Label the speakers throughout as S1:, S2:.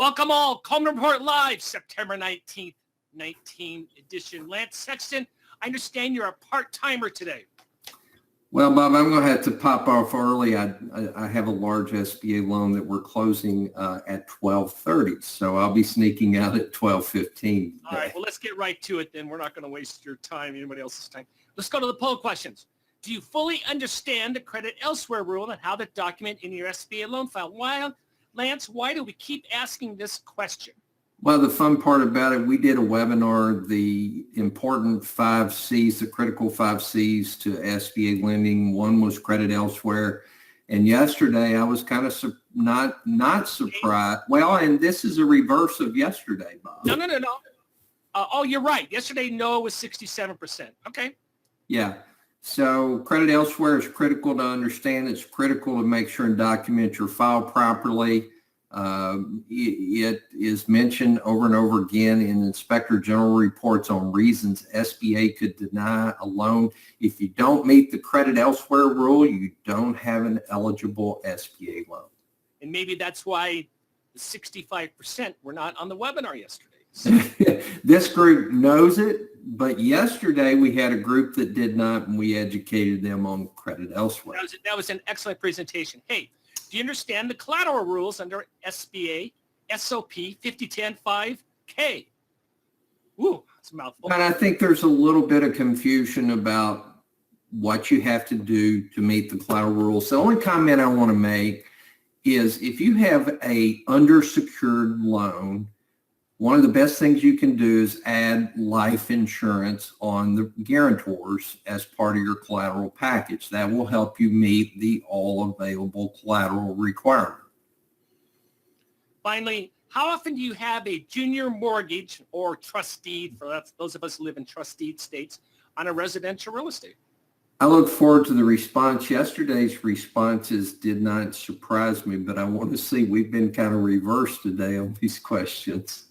S1: Welcome all. Coleman Report Live, September 19th, 19 edition. Lance Sexton, I understand you're a part-timer today.
S2: Well, Bob, I'm going to have to pop off early. I have a large SBA loan that we're closing at 12:30, so I'll be sneaking out at 12:15.
S1: All right, well, let's get right to it then. We're not going to waste your time, anybody else's time. Let's go to the poll questions. Do you fully understand the credit elsewhere rule and how to document in your SBA loan file? Lance, why do we keep asking this question?
S2: Well, the fun part about it, we did a webinar, the important 5 C's, the critical 5 C's to SBA lending. One was credit elsewhere. And yesterday I was kind of not surprised. Well, and this is a reverse of yesterday, Bob.
S1: No. Oh, you're right. Yesterday, no was 67%. Okay.
S2: Yeah. So credit elsewhere is critical to understand. It's critical to make sure and document your file properly. It is mentioned over and over again in Inspector General reports on reasons SBA could deny a loan. If you don't meet the credit elsewhere rule, you don't have an eligible SBA loan.
S1: And maybe that's why the 65% were not on the webinar yesterday.
S2: This group knows it, but yesterday we had a group that did not, and we educated them on credit elsewhere.
S1: That was an excellent presentation. Hey, do you understand the collateral rules under SBA SOP 5010-5K? Ooh, that's a mouthful.
S2: And I think there's a little bit of confusion about what you have to do to meet the collateral rules. The only comment I want to make is if you have a undersecured loan, one of the best things you can do is add life insurance on the guarantors as part of your collateral package. That will help you meet the all available collateral requirement.
S1: Finally, how often do you have a junior mortgage or trust deed, for those of us who live in trust deed states, on a residential real estate?
S2: I look forward to the response. Yesterday's responses did not surprise me, but I want to see, we've been kind of reversed today on these questions.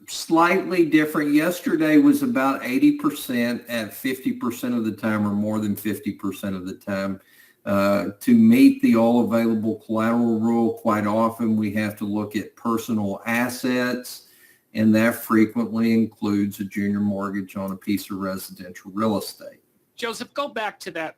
S2: Slightly different. Yesterday was about 80% at 50% of the time, or more than 50% of the time. To meet the all available collateral rule, quite often we have to look at personal assets, and that frequently includes a junior mortgage on a piece of residential real estate.
S1: Joseph, go back to that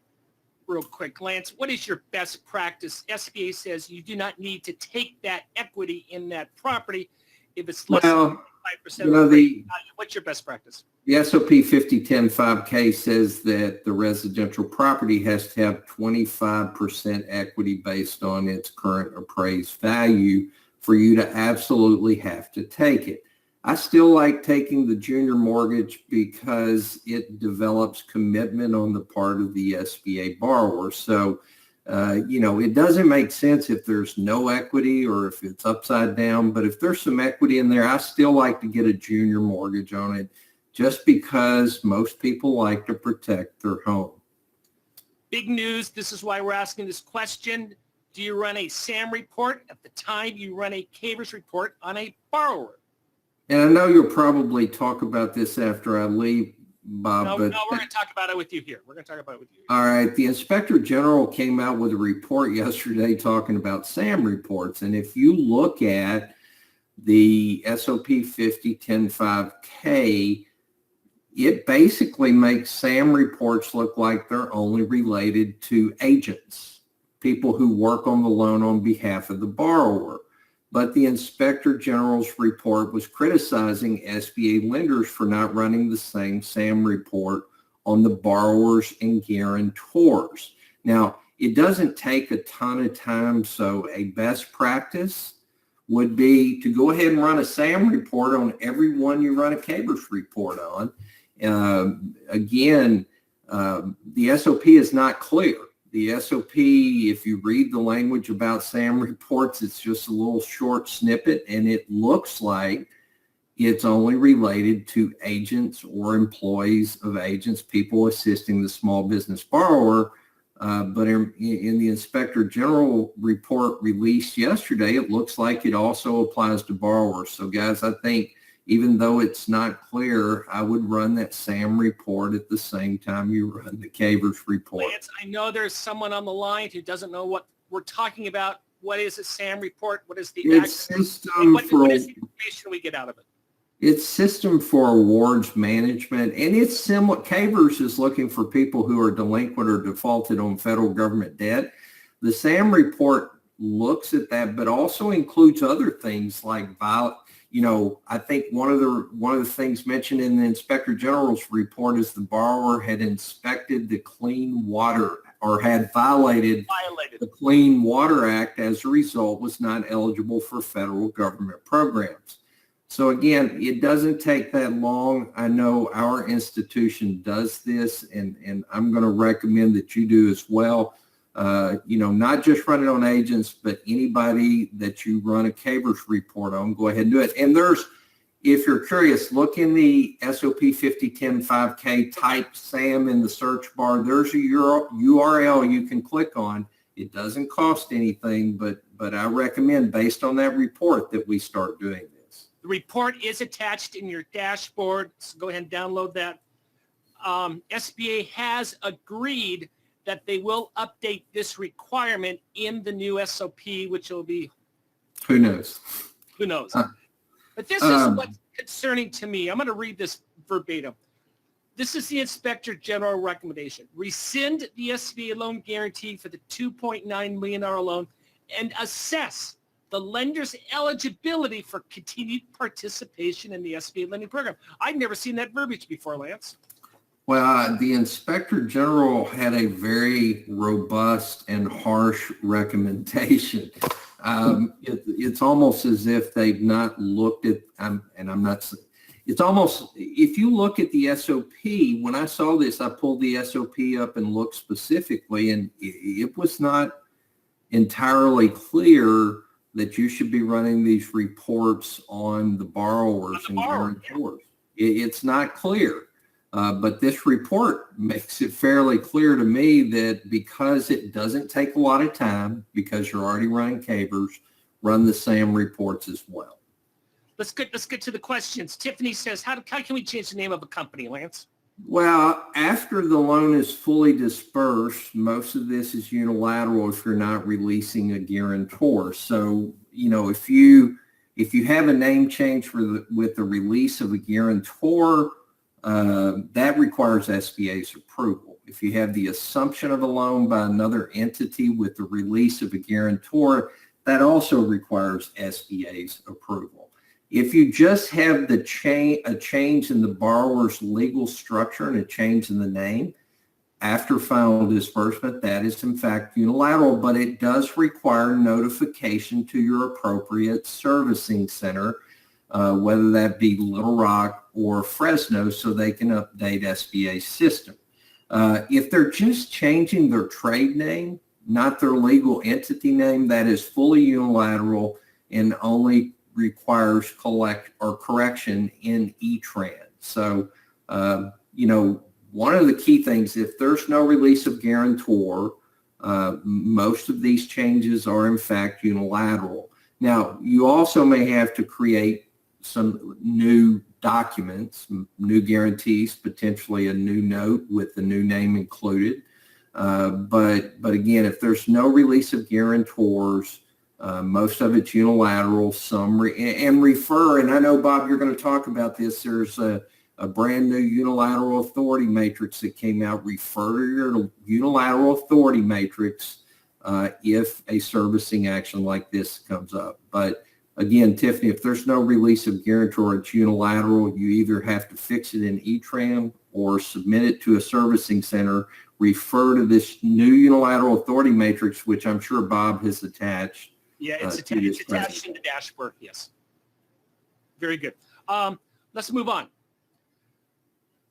S1: real quick. Lance, what is your best practice? SBA says you do not need to take that equity in that property if it's less than 5% of the value. What's your best practice?
S2: The SOP 5010-5K says that the residential property has to have 25% equity based on its current appraised value for you to absolutely have to take it. I still like taking the junior mortgage because it develops commitment on the part of the SBA borrower. So it doesn't make sense if there's no equity or if it's upside down, but if there's some equity in there, I still like to get a junior mortgage on it just because most people like to protect their home.
S1: Big news. This is why we're asking this question. Do you run a SAM report at the time you run a CAVERS report on a borrower?
S2: And I know you'll probably talk about this after I leave, Bob.
S1: No, we're going to talk about it with you here. We're going to talk about it with you.
S2: All right. The Inspector General came out with a report yesterday talking about SAM reports. And if you look at the SOP 5010-5K, it basically makes SAM reports look like they're only related to agents, people who work on the loan on behalf of the borrower. But the Inspector General's report was criticizing SBA lenders for not running the same SAM report on the borrowers and guarantors. Now, it doesn't take a ton of time, so a best practice would be to go ahead and run a SAM report on every one you run a CAVERS report on. The SOP is not clear. The SOP, if you read the language about SAM reports, it's just a little short snippet, and it looks like it's only related to agents or employees of agents, people assisting the small business borrower. But in the Inspector General report released yesterday, it looks like it also applies to borrowers. So, guys, I think even though it's not clear, I would run that SAM report at the same time you run the CAVERS report.
S1: Lance, I know there's someone on the line who doesn't know what we're talking about what is a SAM report, what is the
S2: It's
S1: action,
S2: system
S1: and what
S2: for
S1: is the information we get out of it.
S2: It's system for awards management, and it's similar. CAVERS is looking for people who are delinquent or defaulted on federal government debt. The SAM report looks at that, but also includes other things like, I think one of the things mentioned in the Inspector General's report is the borrower had inspected the Clean Water or had violated the Clean Water Act. As a result, was not eligible for federal government programs. So again, it doesn't take that long. I know our institution does this, and I'm going to recommend that you do as well. Not just run it on agents, but anybody that you run a CAVERS report on, go ahead and do it. And if you're curious, look in the SOP 5010-5K, type SAM in the search bar. There's a URL you can click on. It doesn't cost anything, but I recommend, based on that report, that we start doing this.
S1: The report is attached in your dashboard, so go ahead and download that. SBA has agreed that they will update this requirement in the new SOP, which will be...
S2: Who knows?
S1: Who knows? But this is what's concerning to me. I'm going to read this verbatim. This is the Inspector General recommendation. Rescind the SBA loan guarantee for the $2.9 million loan and assess the lender's eligibility for continued participation in the SBA lending program. I've never seen that verbiage before, Lance.
S2: Well, the Inspector General had a very robust and harsh recommendation. It's almost as if they've not looked at, it's almost, if you look at the SOP, when I saw this, I pulled the SOP up and looked specifically, and it was not entirely clear that you should be running these reports on the borrowers and guarantors. It's not clear. But this report makes it fairly clear to me that because it doesn't take a lot of time, because you're already running CAVERS, run the SAM reports as well.
S1: Let's get to the questions. Tiffany says, how can we change the name of a company, Lance?
S2: Well, after the loan is fully dispersed, most of this is unilateral if you're not releasing a guarantor. So, if you have a name change with the release of a guarantor, that requires SBA's approval. If you have the assumption of a loan by another entity with the release of a guarantor, that also requires SBA's approval. If you just have a change in the borrower's legal structure and a change in the name after final disbursement, that is in fact unilateral, but it does require notification to your appropriate servicing center, whether that be Little Rock or Fresno, so they can update SBA's system. If they're just changing their trade name, not their legal entity name, that is fully unilateral and only requires correction in E-Tran. So, one of the key things, if there's no release of guarantor, most of these changes are in fact unilateral. Now, you also may have to create some new documents, new guarantees, potentially a new note with the new name included. But again, if there's no release of guarantors, most of it's unilateral, and refer, and I know, Bob, you're going to talk about this. There's a brand new unilateral authority matrix that came out. Refer to your unilateral authority matrix if a servicing action like this comes up. But again, Tiffany, if there's no release of guarantor, it's unilateral. You either have to fix it in E-Tran or submit it to a servicing center. Refer to this new unilateral authority matrix, which I'm sure Bob has attached.
S1: Yeah, it's attached in the dashboard. Yes. Very good. Let's move on.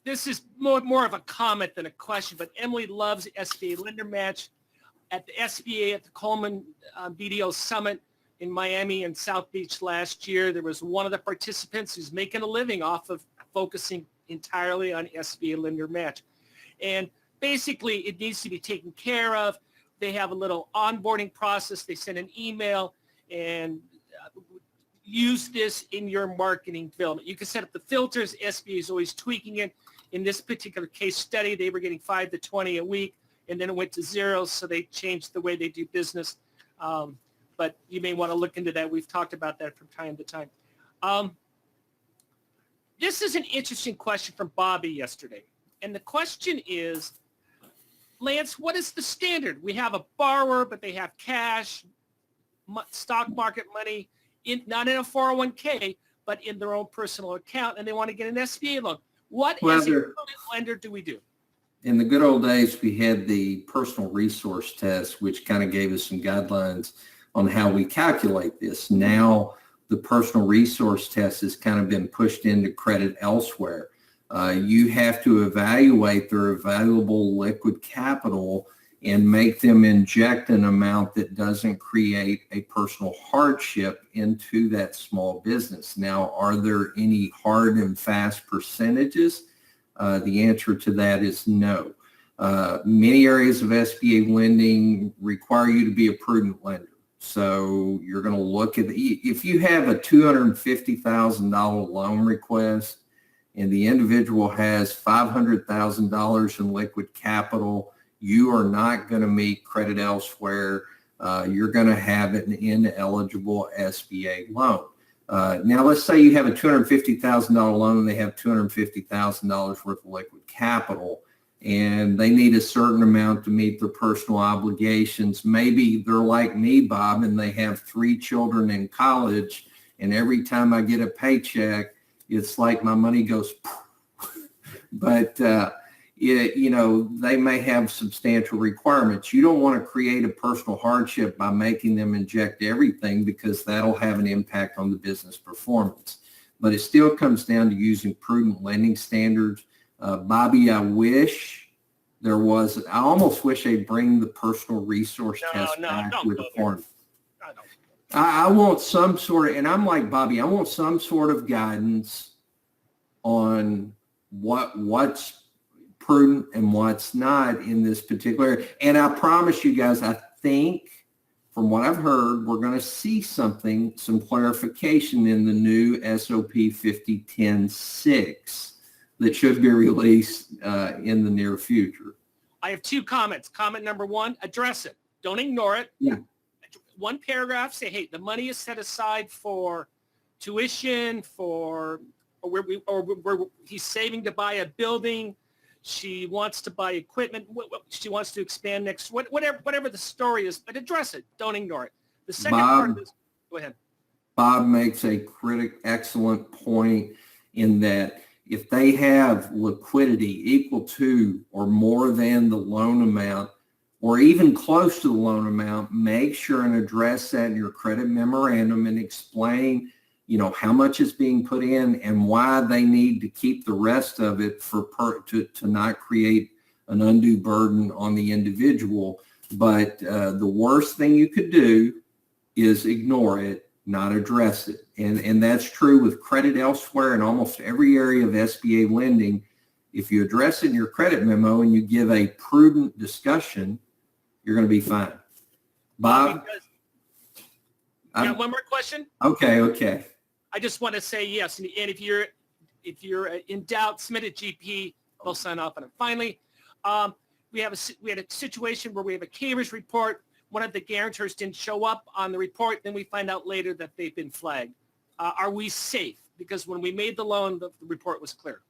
S1: This is more of a comment than a question, but Emily loves SBA Lender Match. At the SBA at the Coleman BDO Summit in Miami and South Beach last year, there was one of the participants who's making a living off of focusing entirely on SBA Lender Match. And basically, it needs to be taken care of. They have a little onboarding process. They send an email and use this in your marketing development. You can set up the filters. SBA is always tweaking it. In this particular case study, they were getting 5 to 20 a week, and then it went to 0, so they changed the way they do business. But you may want to look into that. We've talked about that from time to time. This is an interesting question from Bobby yesterday. And the question is, Lance, what is the standard? We have a borrower, but they have cash, stock market money, not in a 401k, but in their own personal account, and they want to get an SBA loan. What as a prudent lender do we do?
S2: In the good old days, we had the personal resource test, which kind of gave us some guidelines on how we calculate this. Now, the personal resource test has kind of been pushed into credit elsewhere. You have to evaluate their available liquid capital and make them inject an amount that doesn't create a personal hardship into that small business. Now, are there any hard and fast percentages? The answer to that is no. Many areas of SBA lending require you to be a prudent lender. So you're going to look at if you have a $250,000 loan request and the individual has $500,000 in liquid capital, you are not going to meet credit elsewhere. You're going to have an ineligible SBA loan. Now, let's say you have a $250,000 loan and they have $250,000 worth of liquid capital, and they need a certain amount to meet their personal obligations. Maybe they're like me, Bob, and they have 3 children in college, and every time I get a paycheck, it's like my money goes, but they may have substantial requirements. You don't want to create a personal hardship by making them inject everything, because that'll have an impact on the business performance. But it still comes down to using prudent lending standards. Bobby, I almost wish they'd bring the personal resource test back with the form. I want some sort of, and I'm like Bobby, I want some sort of guidance on what's prudent and what's not in this particular. And I promise you guys, I think from what I've heard, we're going to see some clarification in the new SOP 5010-6 that should be released in the near future.
S1: I have 2 comments. Comment number 1, address it. Don't ignore it.
S2: Yeah.
S1: 1 paragraph, say, hey, the money is set aside for tuition, or he's saving to buy a building. She wants to buy equipment. She wants to expand next, whatever the story is, but address it. Don't ignore it. The second part of this, go ahead.
S2: Bob makes a excellent point in that if they have liquidity equal to or more than the loan amount, or even close to the loan amount, make sure and address that in your credit memorandum and explain, how much is being put in and why they need to keep the rest of it to not create an undue burden on the individual. But the worst thing you could do is ignore it, not address it. And that's true with credit elsewhere in almost every area of SBA lending. If you address it in your credit memo and you give a prudent discussion, you're going to be fine. Bob?
S1: You got one more question?
S2: Okay.
S1: I just want to say yes. And if you're in doubt, submit a GP. They'll sign off on it. Finally, we had a situation where we have a Cavers report. One of the guarantors didn't show up on the report. Then we find out later that they've been flagged. Are we safe? Because when we made the loan, the report was clear.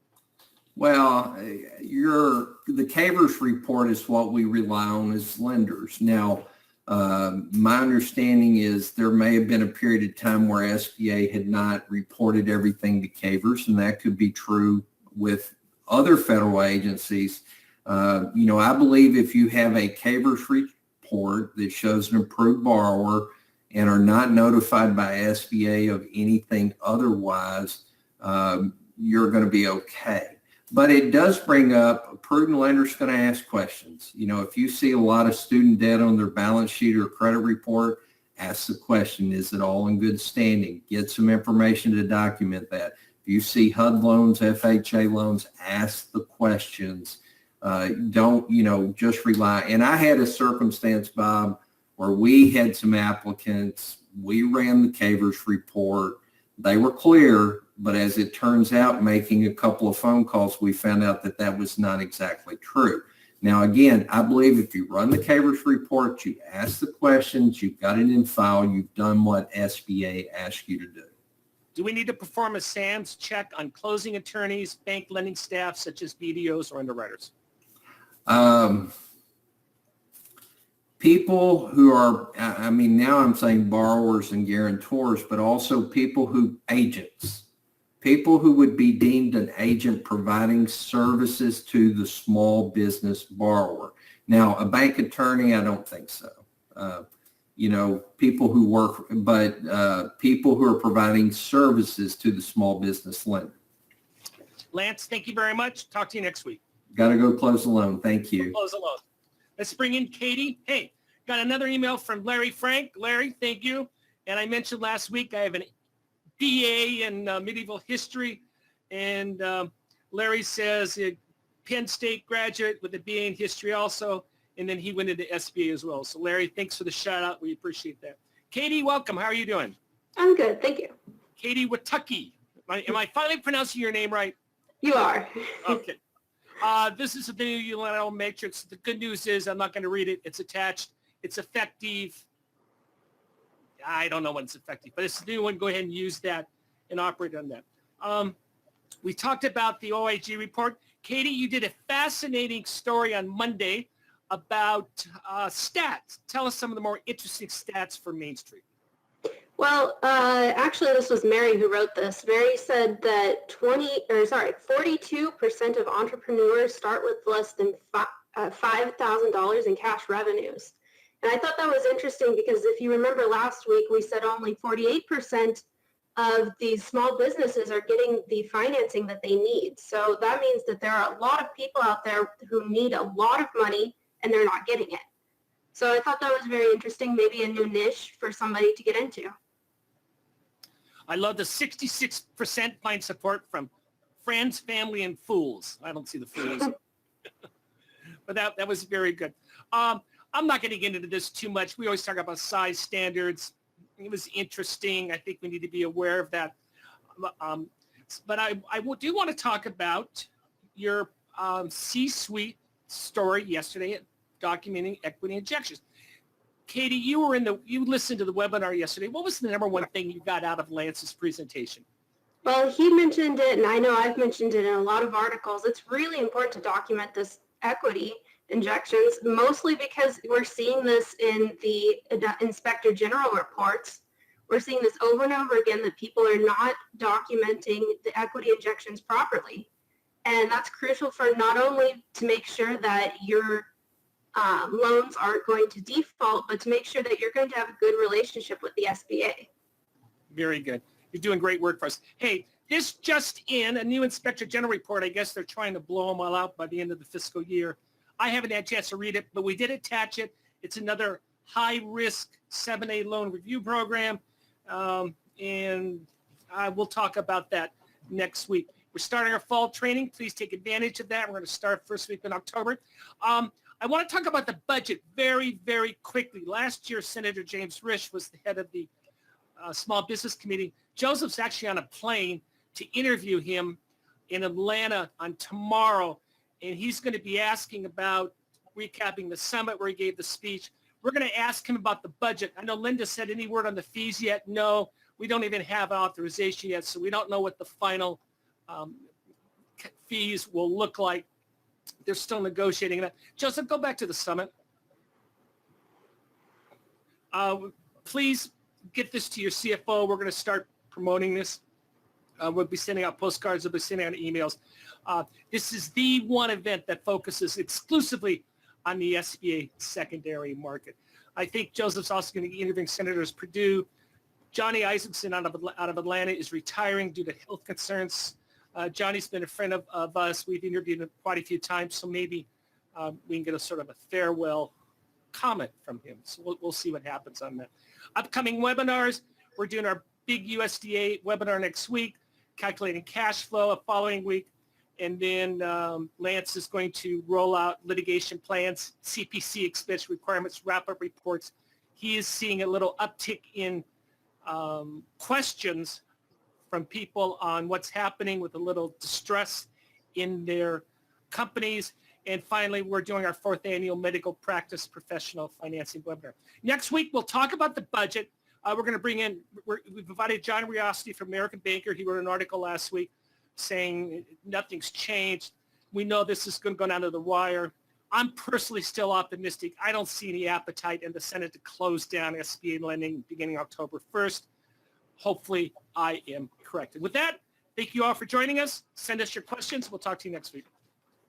S2: Well, the Cavers report is what we rely on as lenders. Now, my understanding is there may have been a period of time where SBA had not reported everything to Cavers, and that could be true with other federal agencies. I believe if you have a Cavers report that shows an approved borrower and are not notified by SBA of anything otherwise, you're going to be okay. But it does bring up, a prudent lender's going to ask questions. If you see a lot of student debt on their balance sheet or credit report, ask the question, is it all in good standing? Get some information to document that. If you see HUD loans, FHA loans, ask the questions. Don't, just rely. And I had a circumstance, Bob, where we had some applicants. We ran the Cavers report. They were clear, but as it turns out, making a couple of phone calls, we found out that was not exactly true. Now, again, I believe if you run the Cavers report, you ask the questions, you've got it in file, you've done what SBA asks you to do.
S1: Do we need to perform a SAMS check on closing attorneys, bank lending staff, such as BDOs or underwriters?
S2: People who are, I mean, now I'm saying borrowers and guarantors, but also agents, people who would be deemed an agent providing services to the small business borrower. Now, a bank attorney, I don't think so. People who work, but people who are providing services to the small business lender.
S1: Lance, thank you very much. Talk to you next week.
S2: Got to go close the loan. Thank you.
S1: Close the loan. Let's bring in Katie. Hey, got another email from Larry Frank. Larry, thank you. And I mentioned last week I have an BA in medieval history. And Larry says Penn State graduate with a BA in history also. And then he went into SBA as well. So Larry, thanks for the shout out. We appreciate that. Katie, welcome. How are you doing?
S3: I'm good. Thank you.
S1: Katie Watucky. Am I finally pronouncing your name right?
S3: You are.
S1: Okay. This is the new unilateral matrix. The good news is I'm not going to read it. It's attached. It's effective. I don't know when it's effective, but it's the new one. Go ahead and use that and operate on that. We talked about the OIG report. Katie, you did a fascinating story on Monday about stats. Tell us some of the more interesting stats for Main Street.
S3: Well, actually, this was Mary who wrote this. Mary said that 42% of entrepreneurs start with less than $5,000 in cash revenues. And I thought that was interesting because if you remember last week, we said only 48% of these small businesses are getting the financing that they need. So that means that there are a lot of people out there who need a lot of money and they're not getting it. So I thought that was very interesting, maybe a new niche for somebody to get into.
S1: I love the 66% find support from friends, family, and fools. I don't see the fools. But that was very good. I'm not going to get into this too much. We always talk about size standards. It was interesting. I think we need to be aware of that. But I do want to talk about your C-suite story yesterday at documenting equity injections. Katie, you listened to the webinar yesterday. What was the number one thing you got out of Lance's presentation?
S3: Well, he mentioned it, and I know I've mentioned it in a lot of articles. It's really important to document this equity injections, mostly because we're seeing this in the Inspector General reports. We're seeing this over and over again that people are not documenting the equity injections properly. And that's crucial for not only to make sure that your loans aren't going to default, but to make sure that you're going to have a good relationship with the SBA.
S1: Very good. You're doing great work for us. Hey, this just in, a new Inspector General report. I guess they're trying to blow them all out by the end of the fiscal year. I haven't had a chance to read it, but we did attach it. It's another high-risk 7A loan review program, and we'll talk about that next week. We're starting our fall training. Please take advantage of that. We're going to start first week in October. I want to talk about the budget very, very quickly. Last year, Senator James Risch was the head of the Small Business Committee. Joseph's actually on a plane to interview him in Atlanta on tomorrow, and he's going to be asking about recapping the summit where he gave the speech. We're going to ask him about the budget. I know Linda said any word on the fees yet? No, we don't even have authorization yet, so we don't know what the final fees will look like. They're still negotiating that. Joseph, go back to the summit. Please get this to your CFO. We're going to start promoting this. We'll be sending out postcards. We'll be sending out emails. This is the one event that focuses exclusively on the SBA secondary market. I think Joseph's also going to be interviewing Senators Perdue. Johnny Isaacson out of Atlanta is retiring due to health concerns. Johnny's been a friend of us. We've interviewed him quite a few times, so maybe we can get a sort of a farewell comment from him. So we'll see what happens on that. Upcoming webinars, we're doing our big USDA webinar next week, calculating cash flow the following week, and then Lance is going to roll out litigation plans, CPC expense requirements, wrap-up reports. He is seeing a little uptick in questions from people on what's happening with a little distress in their companies. And finally, we're doing our 4th annual medical practice professional financing webinar. Next week, we'll talk about the budget. We're going to bring in, we've invited John Riosty from American Banker. He wrote an article last week saying nothing's changed. We know this is going to go down to the wire. I'm personally still optimistic. I don't see any appetite in the Senate to close down SBA lending beginning October 1st. Hopefully, I am correct. And with that, thank you all for joining us. Send us your questions. We'll talk to you next week.